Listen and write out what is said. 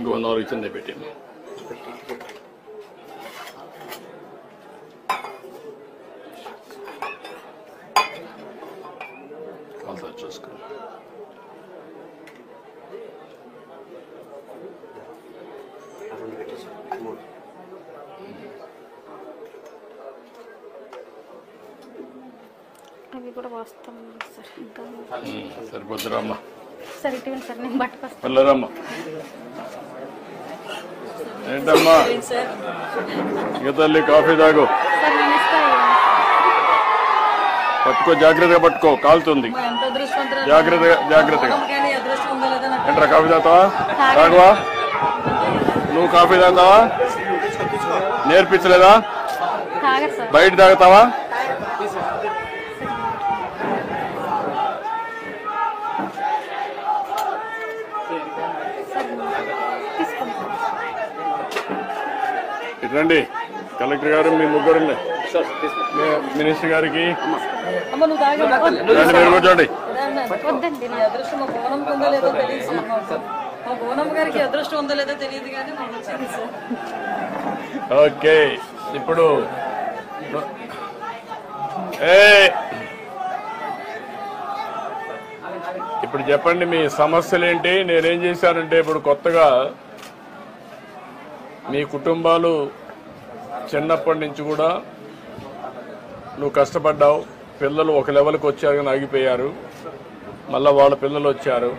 ఇంకో 1 అవర్ ఇచ్చిందే పెట్టాను. కాల్తా చూసుకో. అవి కూడా వస్తాం సార్. ఇంకా సరిపోద్దురామ్మా. సార్ ఇటీవల సార్ నేను పట్టుకొస్తాను. వెళ్ళరమ్మా. ఏంటమ్మా ఇక తల్లి కాఫీ తాగు. సార్ నేను ఇస్తాను. పట్టుకో, జాగ్రత్తగా పట్టుకో, కాలుతుంది. జాగ్రత్తగా. ఏంట్రా కాఫీ తాగుతావా? తాగువా? నువ్వు కాఫీ తాగుతావా? నేర్పించలేదా? బయట తాగుతావా? రండి కలెక్టర్ గారు, మీ ముగ్గురు మినిస్టర్ గారికి మీరు కూర్చోండి. ఓకే, ఇప్పుడు చెప్పండి మీ సమస్యలు ఏంటి? నేనేం చేశానంటే ఇప్పుడు కొత్తగా మీ కుటుంబాలు చిన్నప్పటి నుంచి కూడా నువ్వు కష్టపడ్డావు, పిల్లలు ఒక లెవెల్కి వచ్చారు కానీ ఆగిపోయారు, మళ్ళీ వాళ్ళ పిల్లలు వచ్చారు.